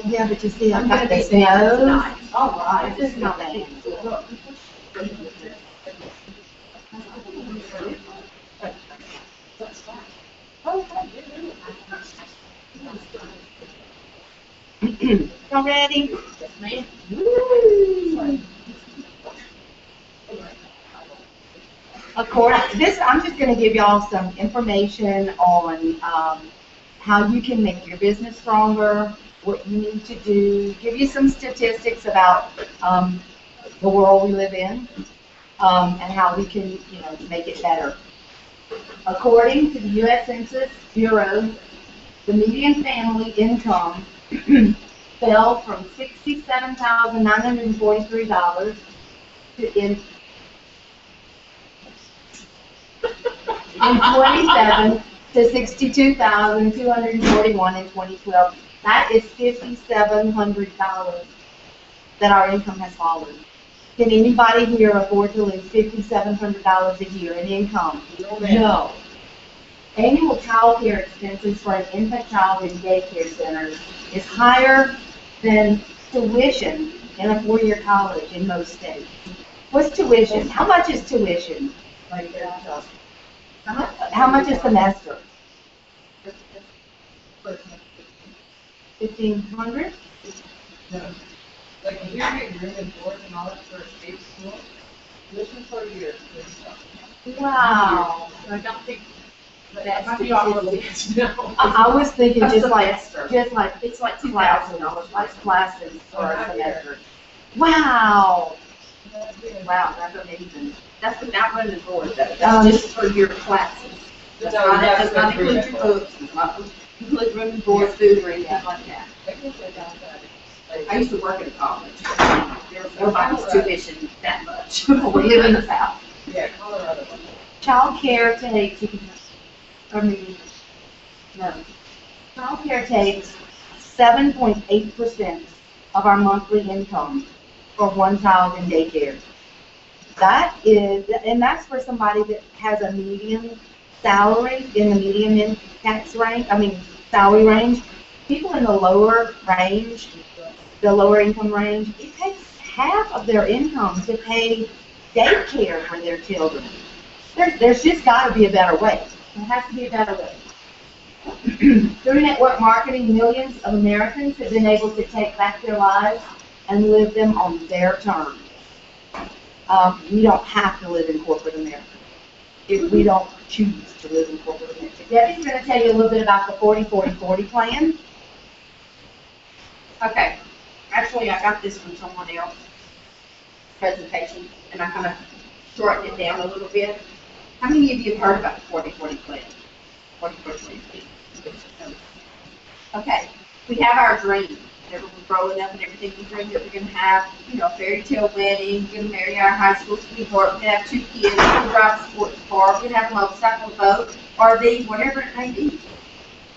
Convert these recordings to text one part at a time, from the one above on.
Yeah, but you see, I've I'm got gonna be this dancing nose. tonight. All right. This is not bad. bad. Look. Y'all ready? Yes, ma'am. Woo. I'm just going to give y'all some information on how you can make your business stronger, what you need to do, give you some statistics about the world we live in, and how we can, make it better. According to the U.S. Census Bureau, the median family income fell from $67,943 in 27 to 62,241 in 2012. That is $5,700 that our income has fallen. Can anybody here afford to lose $5,700 a year in income? No. Annual child care expenses for an infant child in daycare centers is higher than tuition in a four-year college in most states. What's tuition? How much is tuition? How much a semester? 1,500? Like if you're getting room and board and all that for a state school, tuition for a year. Wow. I don't think That might that's be off a little bit, no. I was thinking A just like semester. It's like $2,000. like classes for a semester. Wow. Wow, that's amazing. That's without room and board though. Um, That's just for your classes. Does No, not, that's does not for include free. your books, does not include room and board, food, or anything like that. I used to work at a college. Nobody's tuition that much. We live in the South. Yeah, Colorado. Child care takes, child care takes 7.8% of our monthly income for one child in daycare. That is, and that's for somebody that has a median salary in the median tax range, salary range. People in the lower range, the lower income range, it takes half of their income to pay daycare for their children. There's just got to be a better way. There has to be a better way. Through network marketing, millions of Americans have been able to take back their lives and live them on their terms. We don't have to live in corporate America if we don't choose to live in corporate America. Debbie's going to tell you a little bit about the 40-40-40 plan. Okay, actually I got this from someone else presentation and I kind of shortened it down a little bit. How many of you have heard about the 40-40 plan? 40-40-40. Okay, we have our dreams. Whenever we're growing up and everything, we dream that we're going to have, a fairy tale wedding, we're going to marry our high school sweetheart, we're going to have 2 kids, we're going to drive a sports car, we're going to have a motorcycle, boat, RV, whatever it may be.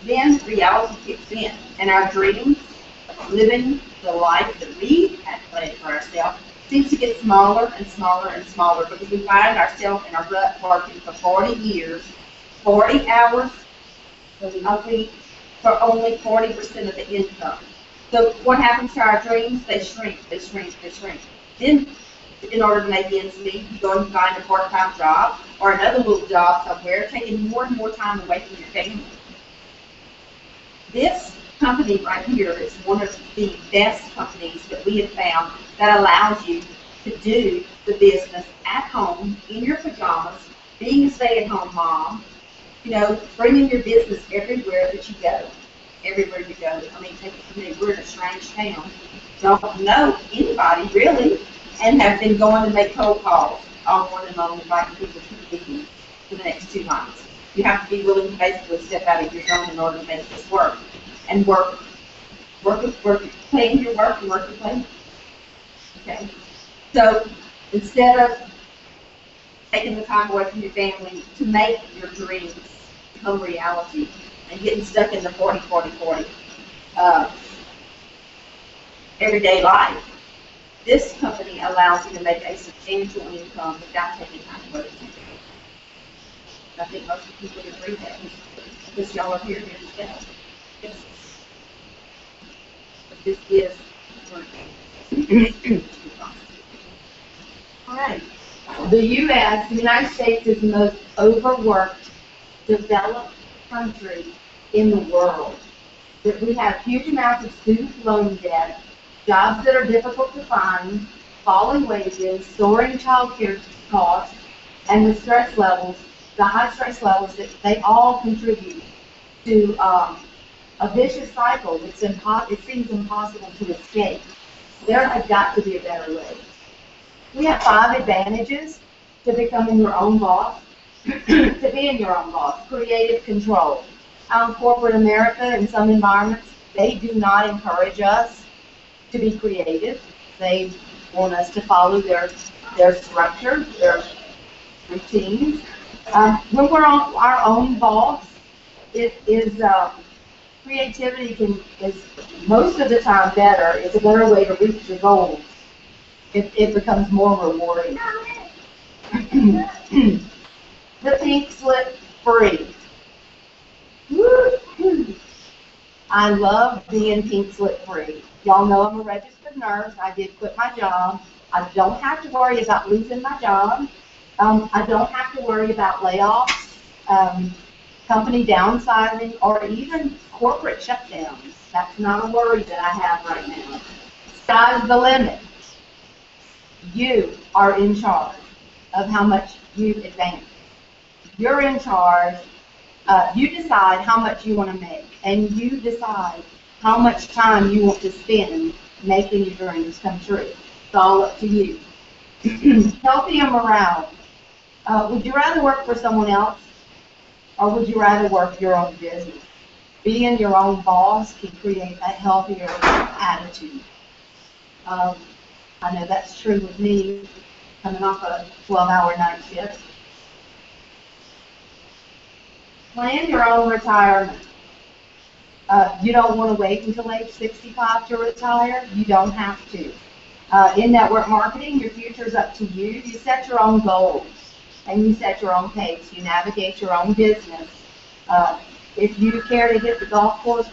Then reality kicks in, and our dreams, living the life that we had planned for ourselves, seems to get smaller and smaller and smaller because we find ourselves in a rut working for 40 years, 40 hours a week for only 40% of the income. So what happens to our dreams? They shrink, they shrink, they shrink. Then, in order to make ends meet, you go and find a part-time job or another little job somewhere, taking more and more time away from your family. This company right here is one of the best companies that we have found that allows you to do the business at home, in your pajamas, being a stay-at-home mom, bringing your business everywhere that you go. Everywhere you go. Take it from me, we're in a strange town. Don't know anybody really, and have been going to make cold calls all morning long, inviting people to the meetings for the next 2 months. You have to be willing to basically step out of your zone in order to make this work. And work, plan your work and work your plan. Okay? So, instead of taking the time away from your family to make your dreams become reality, and getting stuck in the 40-40-40 everyday life. This company allows you to make a substantial income without taking time away from you. I think most people would agree that because y'all are here to stay. this is. All right. The U.S., the United States, is the most overworked, developed country in the world. That we have huge amounts of student loan debt, jobs that are difficult to find, falling wages, soaring child care costs, and the stress levels, the high stress levels, that they all contribute to a vicious cycle. It seems impossible to escape. There has got to be a better way. We have 5 advantages to becoming your own boss, to being your own boss. Creative control. Corporate America, in some environments, they do not encourage us to be creative. They want us to follow their structure, their routines. When we're our own boss, creativity is most of the time better. It's a better way to reach your goals. It becomes more rewarding. The pink slip free. Woo-hoo. I love being pink slip free. Y'all know I'm a registered nurse. I did quit my job. I don't have to worry about losing my job. I don't have to worry about layoffs, company downsizing, or even corporate shutdowns. That's not a worry that I have right now. Sky's the limit. You are in charge of how much you advance. You're in charge. You decide how much you want to make, and you decide how much time you want to spend making your dreams come true. It's all up to you. Healthy and morale. Would you rather work for someone else, or would you rather work your own business? Being your own boss can create a healthier attitude. I know that's true with me, coming off a 12-hour night shift. Plan your own retirement. You don't want to wait until age 65 to retire. You don't have to. In network marketing, your future is up to you. You set your own goals, and you set your own pace. You navigate your own business. If you care to hit the golf course,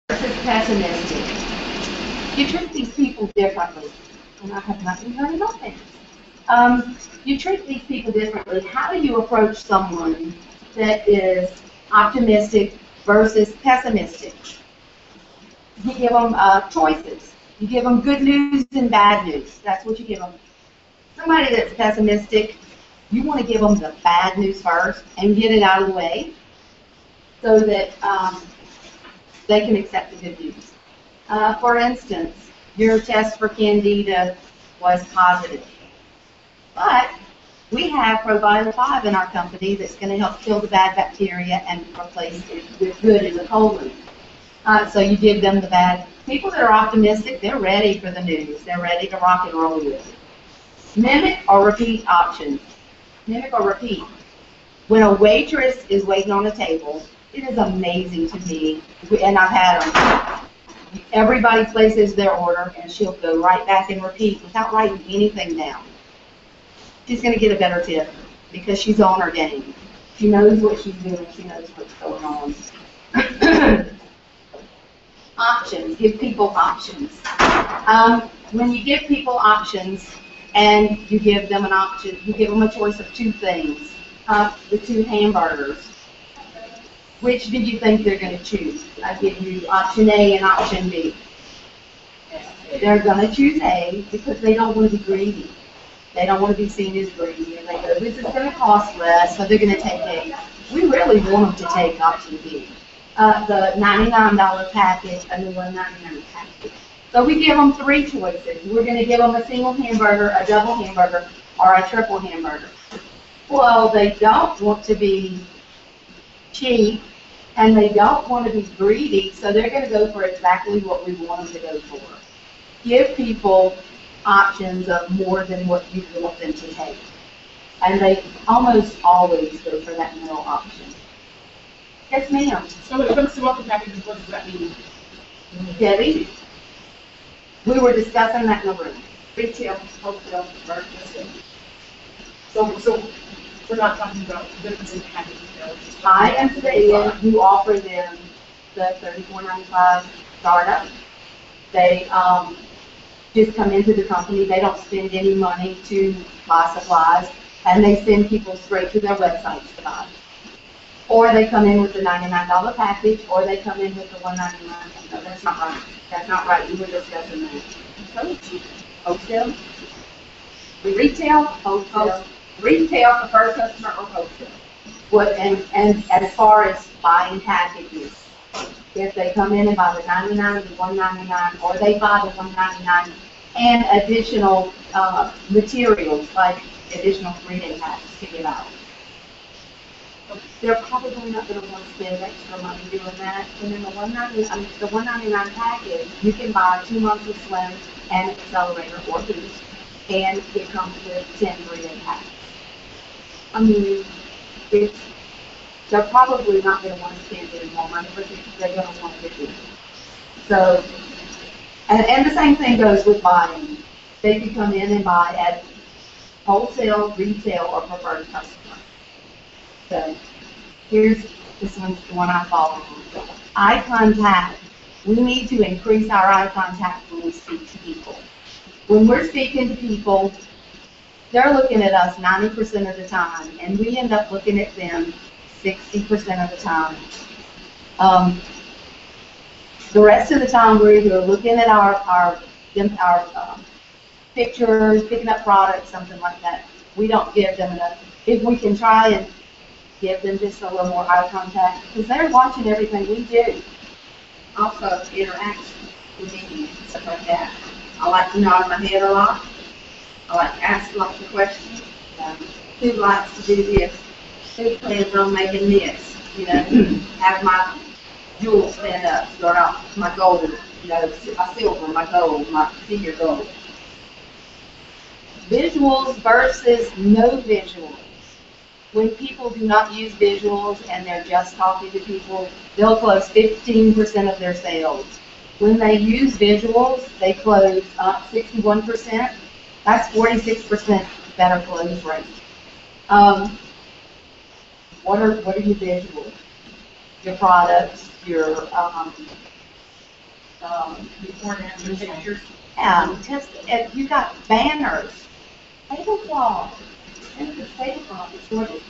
versus pessimistic. You treat these people differently. And I have nothing heard about that. You treat these people differently. How do you approach someone that is optimistic versus pessimistic? You give them choices. You give them good news and bad news. That's what you give them. Somebody that's pessimistic, you want to give them the bad news first and get it out of the way so that they can accept the good news. For instance, your test for Candida was positive. But we have Provider 5 in our company that's going to help kill the bad bacteria and replace it with good in the colon. So you give them the bad. People that are optimistic, they're ready for the news. They're ready to rock and roll with it. Mimic or repeat options. Mimic or repeat. When a waitress is waiting on a table, it is amazing to me, and I've had them. Everybody places their order, and she'll go right back and repeat without writing anything down. She's going to get a better tip because she's on her game. She knows what she's doing. She knows what's going on. Options. Give people options. When you give people options and you give them an option, you give them a choice of two things. The two hamburgers. Which did you think they're going to choose? I give you option A and option B. They're going to choose A because they don't want to be greedy. They don't want to be seen as greedy. And they go, this is going to cost less, so they're going to take A. We really want them to take option B. The $99 package and the $1.99 package. So we give them three choices. We're going to give them a single hamburger, a double hamburger, or a triple hamburger. Well, they don't want to be cheap, and they don't want to be greedy, so they're going to go for exactly what we want them to go for. Give people options of more than what you want them to take. And they almost always go for that middle option. Yes, ma'am. So when it comes to welcome packages, what does that mean? Debbie? We were discussing that in the room. Retail, wholesale, versus. So we're not talking about difference in packages, though. I am saying you offer them the $34.95 startup. They just come into the company. They don't spend any money to buy supplies, and they send people straight to their websites to buy. Or they come in with the $99 package, or they come in with the $1.99. No, that's not right. That's not right. We were discussing that. Wholesale. We retail, wholesale. Retail for first customer or wholesale. What, and as far as buying packages, if they come in and buy the $99, the $1.99, or they buy the $1.99 and additional materials like additional 3-day packs to give out, they're probably not going to want to spend extra money doing that. And then the $1.99 package, you can buy 2 months of Slim and Accelerator or Boost, and it comes with 10 3-day packs. I mean, they're probably not going to want to spend any more money, but they're going to want to do it. So, and the same thing goes with buying. They can come in and buy at wholesale, retail, or preferred customer. So, this one's the one I follow. Eye contact. We need to increase our eye contact when we speak to people. When we're speaking to people, they're looking at us 90% of the time, and we end up looking at them 60% of the time. The rest of the time, we're either looking at our pictures, picking up products, something like that. We don't give them enough. If we can try and give them just a little more eye contact, because they're watching everything we do. Also, interaction with me, stuff like that. I like to nod my head a lot. I like to ask lots of questions. Who likes to do this? Who plans on making this? You know, have my jewels stand up, start off my gold, you know, my silver, my gold, my senior gold. Visuals versus no visuals. When people do not use visuals and they're just talking to people, they'll close 15% of their sales. When they use visuals, they close 61%. That's 46% better close rate. What are your visuals? Your products, your Before and after pictures. if you got banners, tablecloths. Tablecloth is gorgeous.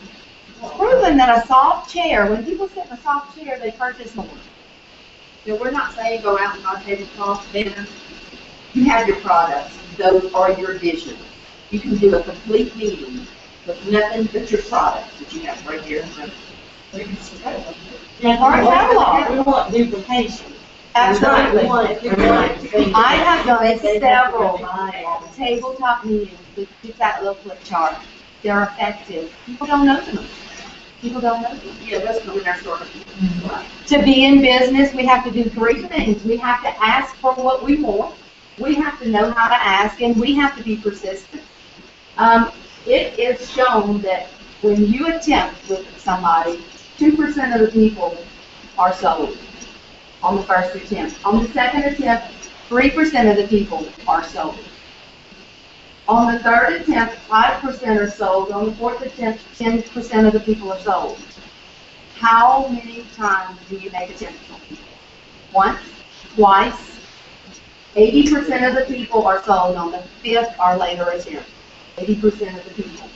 It's proven that a soft chair, when people sit in a soft chair, they purchase more. So we're not saying go out and buy tablecloth banners. You have your products. Those are your vision. You can do a complete meeting with nothing but your products that you have right here in front of you. We can spread it. Or a catalog. We want duplication. Absolutely. We want it. I have done several tabletop meetings with just that little flip chart. They're effective. People don't know them. People don't know them. Yeah, those come in our store. To be in business, we have to do 3 things. We have to ask for what we want. We have to know how to ask, and we have to be persistent. It is shown that when you attempt with somebody, 2% of the people are sold on the first attempt. On the second attempt, 3% of the people are sold. On the third attempt, 5% are sold. On the fourth attempt, 10% of the people are sold. How many times do you make attempts on people? Once? Twice? 80% of the people are sold on the fifth or later attempt. 80% of the people.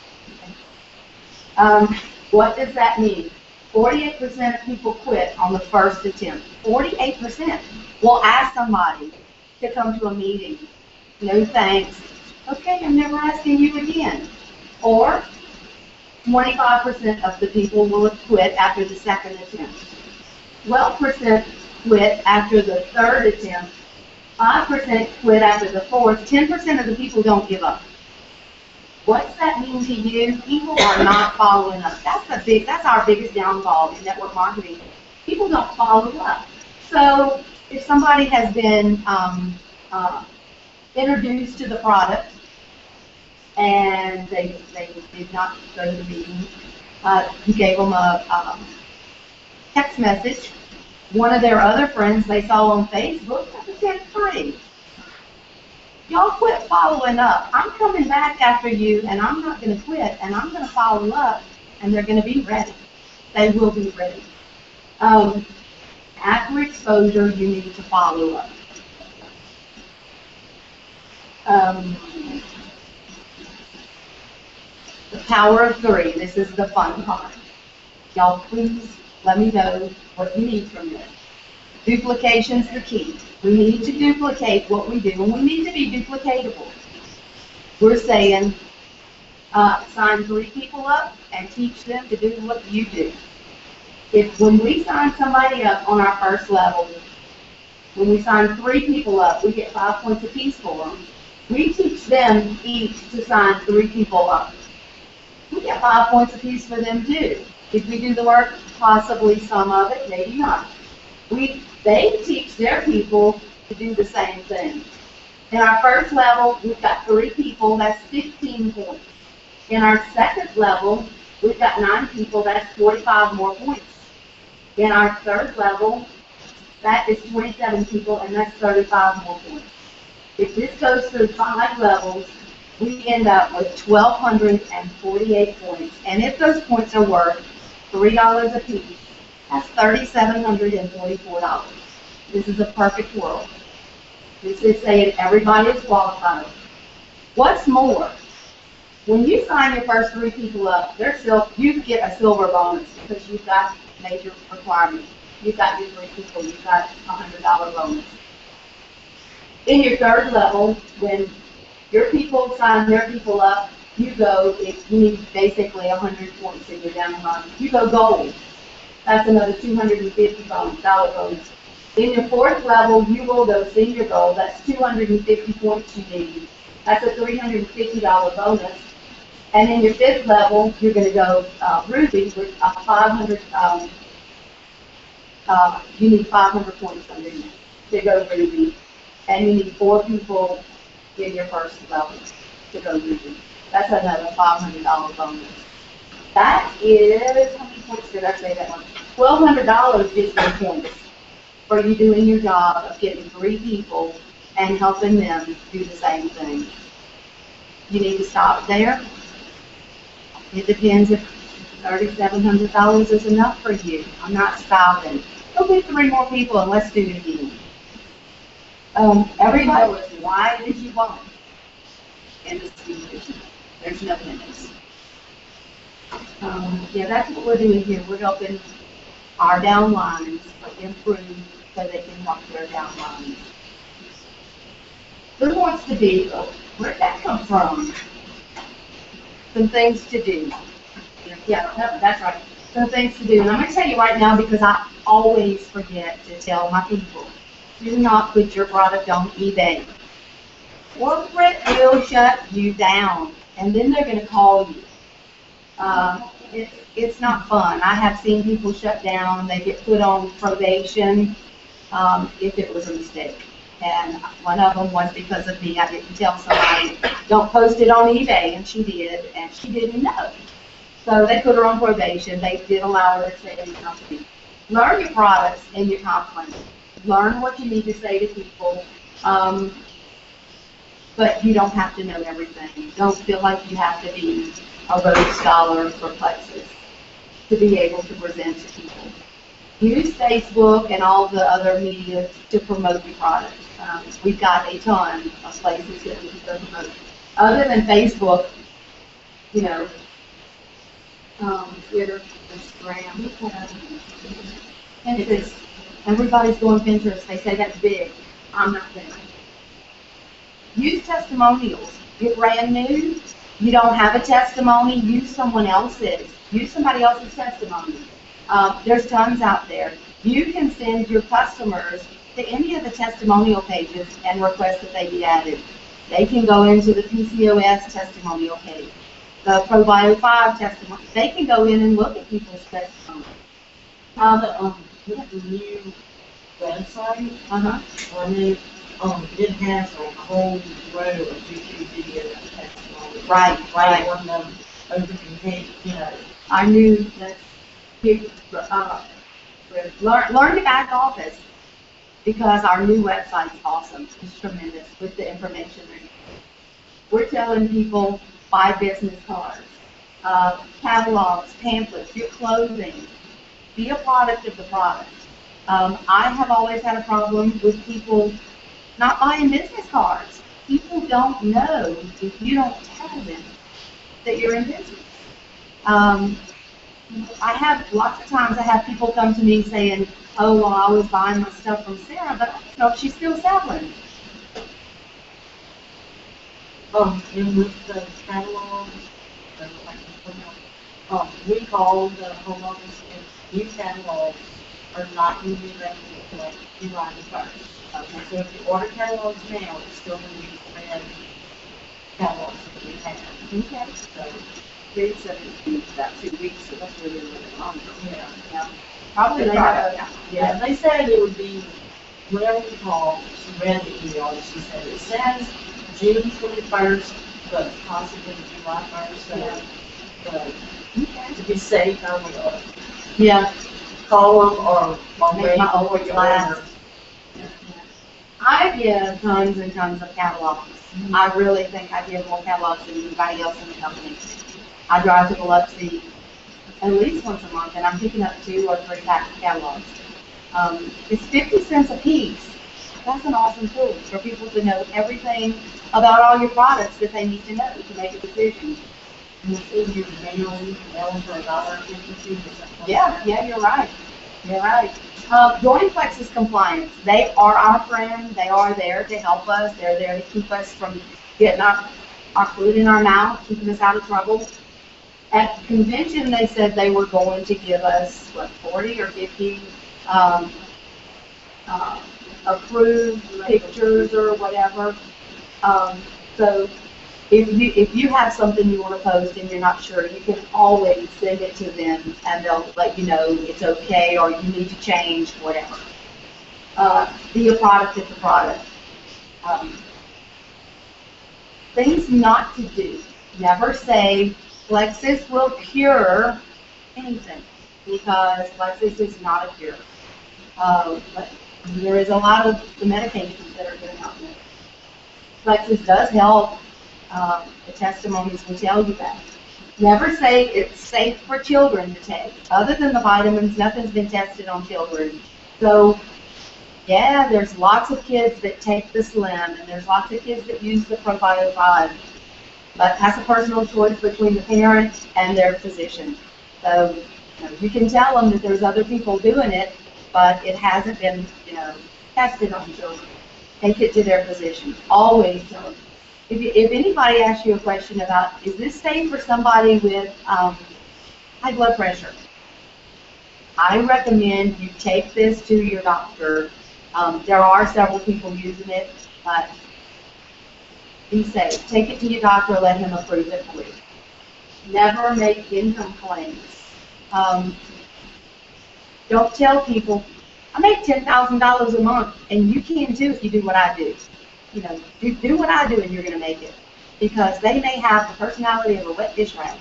What does that mean? 48% of people quit on the first attempt. 48% will ask somebody to come to a meeting. No thanks. Okay, I'm never asking you again. Or 25% of the people will quit after the second attempt. 12% quit after the third attempt. 5% quit after the fourth. 10% of the people don't give up. What's that mean to you? People are not following up. That's our biggest downfall in network marketing. People don't follow up. So if somebody has been introduced to the product and they did not go to the meeting, you gave them a text message. One of their other friends they saw on Facebook, that's a tip free. Y'all quit following up. I'm coming back after you, and I'm not going to quit, and I'm going to follow up, and they're going to be ready. They will be ready. After exposure, you need to follow up. The power of 3. This is the fun part. Y'all, please let me know what you need from this. Duplication's the key. We need to duplicate what we do, and we need to be duplicatable. We're saying sign 3 people up and teach them to do what you do. When we sign somebody up on our first level, when we sign 3 people up, we get 5 points apiece for them. We teach them each to sign 3 people up. We get 5 points apiece for them too. Did we do the work? Possibly some of it, maybe not. They teach their people to do the same thing. In our first level, we've got 3 people, that's 15 points. In our second level, we've got 9 people, that's 45 more points. In our third level, that is 27 people, and that's 35 more points. If this goes through 5 levels, we end up with 1,248 points. And if those points are worth $3 a piece, that's $3,744. This is a perfect world. This is saying everybody is qualified. What's more, when you sign your first 3 people up, you get a silver bonus because you've got major requirements. You've got your 3 people, you've got a $100 bonus. In your third level, when your people sign their people up, you need basically 100 points in your down run. You go gold. That's another $250 bonus. In your fourth level, you will go senior gold. That's 250 points you need. That's a $350 bonus. And in your fifth level, you're going to go ruby with a 500. You need 500 points underneath to go ruby, and you need 4 people in your first level to go ruby. That's another $500 bonus. That is, how many points did I say that one? $1,200 just in points for you doing your job of getting 3 people and helping them do the same thing. You need to stop there. It depends if $3,700 is enough for you. I'm not stopping. Go get 3 more people and let's do it again. Everybody, why did you want in this division? There's no limits. Yeah, that's what we're doing here. We're helping our downlines improve so they can help their downlines. Who wants to be? Where'd that come from? Some things to do. Yeah, that's right. Some things to do. And I'm going to tell you right now because I always forget to tell my people, do not put your product on eBay. Corporate will shut you down, and then they're going to call you. It's not fun. I have seen people shut down. They get put on probation if it was a mistake. And one of them was because of me. I didn't tell somebody, don't post it on eBay, and she did, and she didn't know. So they put her on probation. They did allow her to stay in the company. Learn your products and your comp plan. Learn what you need to say to people. But you don't have to know everything. Don't feel like you have to be a Rhodes Scholar for Plexus to be able to present to people. Use Facebook and all the other media to promote your product. We've got a ton of places that we can go promote. Other than Facebook, you know, Twitter, Instagram, Pinterest. Everybody's going Pinterest. They say that's big. I'm not there. Use testimonials. You're brand new. You don't have a testimony. Use someone else's. Use somebody else's testimony. There's tons out there. You can send your customers to any of the testimonial pages and request that they be added. They can go into the PCOS testimonial page, the ProBio 5 testimony. They can go in and look at people's testimonies. With the new website, Uh-huh. I mean, it has like a whole row of YouTube videos and testimonies. Right, right. On them, over the head, you know. I knew that you, learn the back office because our new website's awesome. It's tremendous with the information. We're telling people buy business cards, catalogs, pamphlets, your clothing. Be a product of the product. I have always had a problem with people not buying business cards. People don't know if you don't tell them that you're in business. I have lots of times I have people come to me saying, "Oh, well, I was buying my stuff from Sarah, but I don't know if she's still selling." And with the catalogs, we call the homeowners and new catalogs are not going to be ready until like July the 1st. Okay, so if you order catalogs now, it's still going to be the red catalogs that we have. Okay. So, They said it's about 2 weeks, so that's really, really long. yeah. Probably they have a, Yeah, they said it would be whatever you call. She read the email and she said it says June 21st, but possibly July 1st. So, to be safe, I would yeah. call them or Make my old before you last. order. I give tons and tons of catalogs. I really think I give more catalogs than anybody else in the company. I drive to Biloxi at least once a month, and I'm picking up 2 or 3 packs of catalogs. It's 50 cents a piece. That's an awesome tool for people to know everything about all your products that they need to know to make a decision. And you see your mail for $1.52 or something. Yeah, you're right. You're right. Join Plexus Compliance. They are our friend. They are there to help us. They're there to keep us from getting our food in our mouth, keeping us out of trouble. At the convention, they said they were going to give us, 40 or 50 approved pictures or whatever. So if you have something you want to post and you're not sure, you can always send it to them and they'll let you know it's okay or you need to change, whatever. Be a product of the product. Things not to do. Never say Plexus will cure anything because Plexus is not a cure. But there is a lot of the medications that are going to help you. Plexus does help. The testimonies will tell you that. Never say it's safe for children to take. Other than the vitamins, nothing's been tested on children. So, yeah, there's lots of kids that take the Slim, and there's lots of kids that use the ProBio 5. But that's a personal choice between the parent and their physician. So, you can tell them that there's other people doing it, but it hasn't been, tested on children. Take it to their physician. Always tell them. If anybody asks you a question about, is this safe for somebody with high blood pressure? I recommend you take this to your doctor. There are several people using it, but be safe. Take it to your doctor, let him approve it for you. Never make income claims. Don't tell people, I make $10,000 a month, and you can too if you do what I do. Do what I do and you're going to make it. Because they may have the personality of a wet dish rag.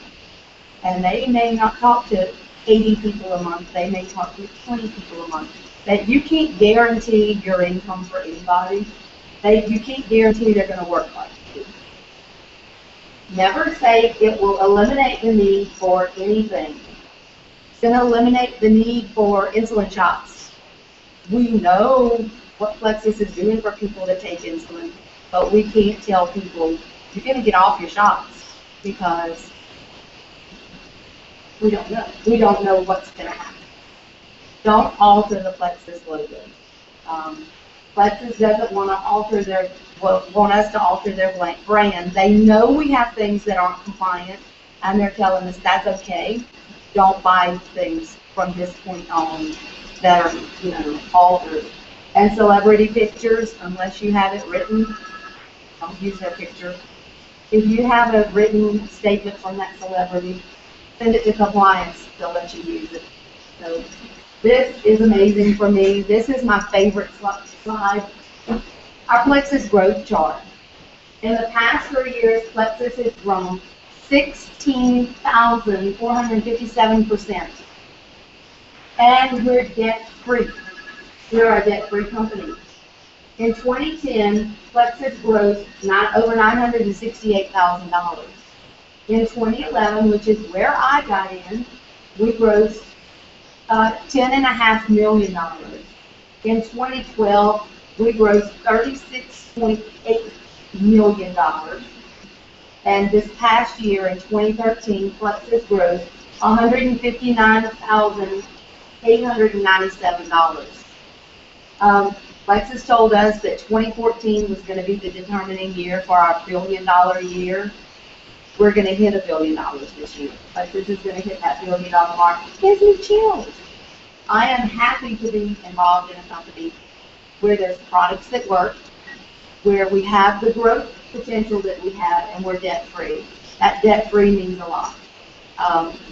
and they may not talk to 80 people a month, they may talk to 20 people a month. That you can't guarantee your income for anybody. You can't guarantee they're going to work like you. Never say it will eliminate the need for anything. It's going to eliminate the need for insulin shots. We know what Plexus is doing for people that take insulin, but we can't tell people, you're going to get off your shots, because we don't know. We don't know what's going to happen. Don't alter the Plexus logo. Plexus doesn't want us to alter their brand. They know we have things that aren't compliant, and they're telling us that's okay. Don't buy things from this point on that are, altered. And celebrity pictures, unless you have it written, don't use their picture. If you have a written statement from that celebrity, send it to compliance. They'll let you use it. So this is amazing for me. This is my favorite slide. Our Plexus growth chart. In the past 3 years, Plexus has grown 16,457%. And we're debt-free. We're a debt-free company. In 2010, Plexus grossed over $968,000. In 2011, which is where I got in, we grossed $10.5 million. In 2012, we grossed $36.8 million. And this past year, in 2013, Plexus grossed $159,897. Plexus told us that 2014 was going to be the determining year for our $1 billion year. We're going to hit $1 billion this year. Plexus is going to hit that $1 billion mark. It gives me chills. I am happy to be involved in a company where there's products that work, where we have the growth potential that we have, and we're debt-free. That debt-free means a lot.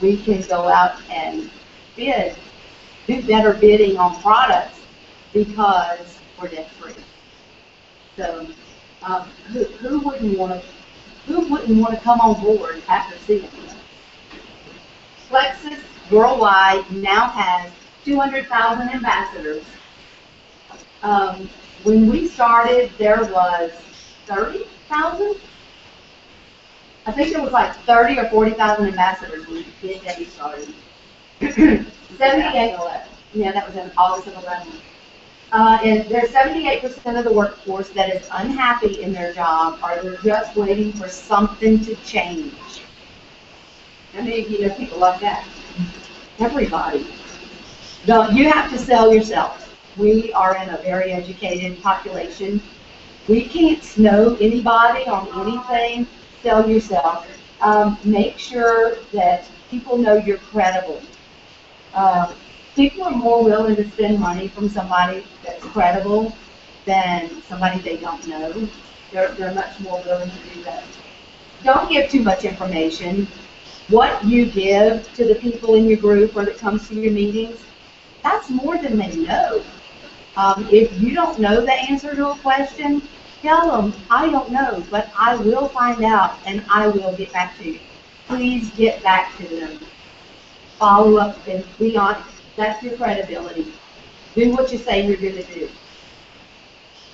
We can go out and do better bidding on products because we're debt-free. So who wouldn't want to come on board after seeing this? Plexus worldwide now has 200,000 ambassadors. When we started, there was 30,000. I think there was like 30 or 40,000 ambassadors when we started. 78. Yeah, that was in August of 11. And there's 78% of the workforce that is unhappy in their job, or they're just waiting for something to change. How many of you know people like that? Everybody. No, you have to sell yourself. We are in a very educated population. We can't know anybody on anything. Sell yourself. Make sure that people know you're credible. People are more willing to spend money from somebody that's credible than somebody they don't know. They're much more willing to do that. Don't give too much information. What you give to the people in your group or that comes to your meetings, that's more than they know. If you don't know the answer to a question, tell them, I don't know, but I will find out and I will get back to you. Please get back to them. Follow up and be honest. That's your credibility. Do what you say you're going to do.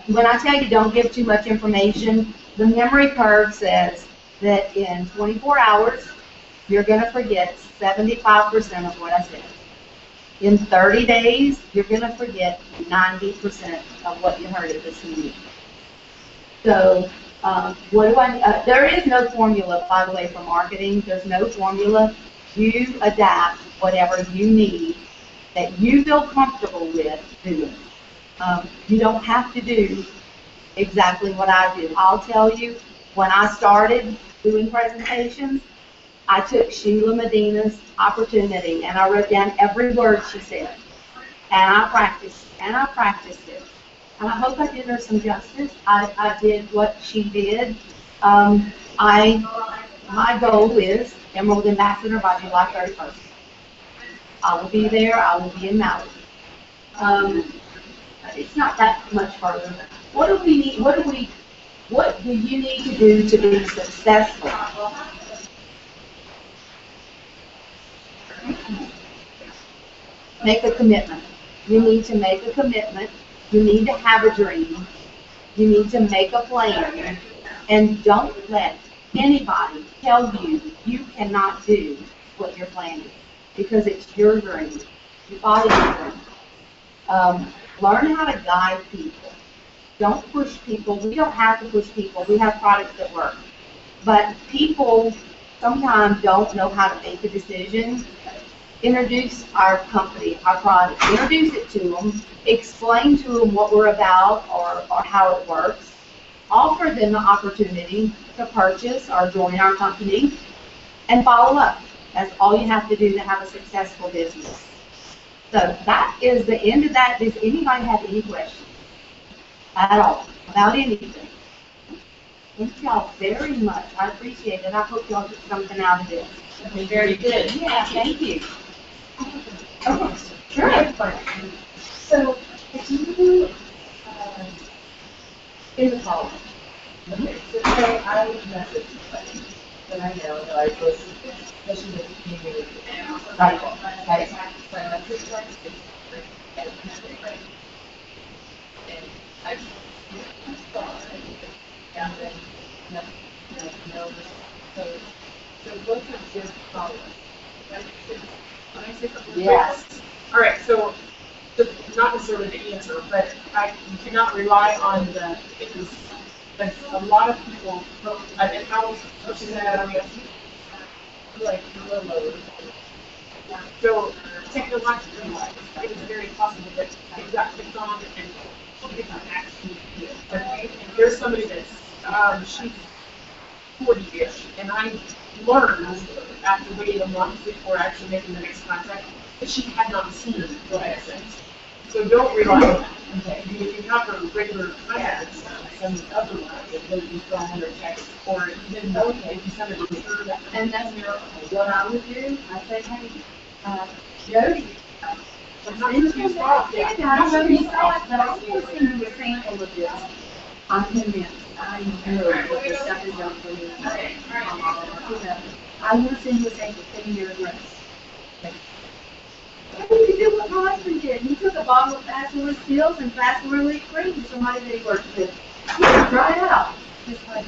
When I tell you don't give too much information, the memory curve says that in 24 hours, you're going to forget 75% of what I said. In 30 days, you're going to forget 90% of what you heard at this meeting. So, there is no formula, by the way, for marketing. There's no formula. You adapt whatever you need that you feel comfortable with doing. You don't have to do exactly what I do. I'll tell you, when I started doing presentations, I took Sheila Medina's opportunity and I wrote down every word she said. And I practiced it. And I hope I did her some justice. I did what she did. My goal is Emerald Ambassador by July 31st. I will be there. I will be in Maui. It's not that much further. What do we need? What do you need to do to be successful? Make a commitment. You need to make a commitment. You need to have a dream. You need to make a plan. And don't let anybody tell you you cannot do what you're planning, because it's your dream. You follow your dream. Learn how to guide people. Don't push people. We don't have to push people. We have products that work. But people sometimes don't know how to make a decision. Introduce our company, our product. Introduce it to them. Explain to them what we're about or how it works. Offer them the opportunity to purchase or join our company, and follow up. That's all you have to do to have a successful business. So that is the end of that. Does anybody have any questions at all about anything? Thank y'all very much. I appreciate it. I hope y'all get something out of this. Very good. Yeah, thank you. Okay, Sure. so if you, in the college, okay, so say I would message somebody that I know that I was, especially with the community. Right. Right. So I message like, and I saw it, and then no, so what's a good follow-up? Can I say something? Yes. All right, so, not necessarily the answer, but you cannot rely on because a lot of people, and how she said that, I mean, like, low. So, technologically, it is very possible that it got clicked on and she did not actually do it. Okay? There's somebody that's, she's 40-ish, and I learned after waiting a month before actually making the next contact that she had not seen what I sent. So don't rely on that. Okay. If you have her regular contact, send the other one, if you phone or text, or even if you send it to her. And that's what I would do. I say, hey, Jody. Not just your fault. Yeah, I know you saw it, but I want to send you a sample of this. I'm convinced. I know what the stuff is done for me. I want to send you a sample, send me your address. What did you do what my husband did? He took a bottle of Bachelor's Pills and Bachelor Elite Cream to somebody that he worked with. He tried it out. Just like,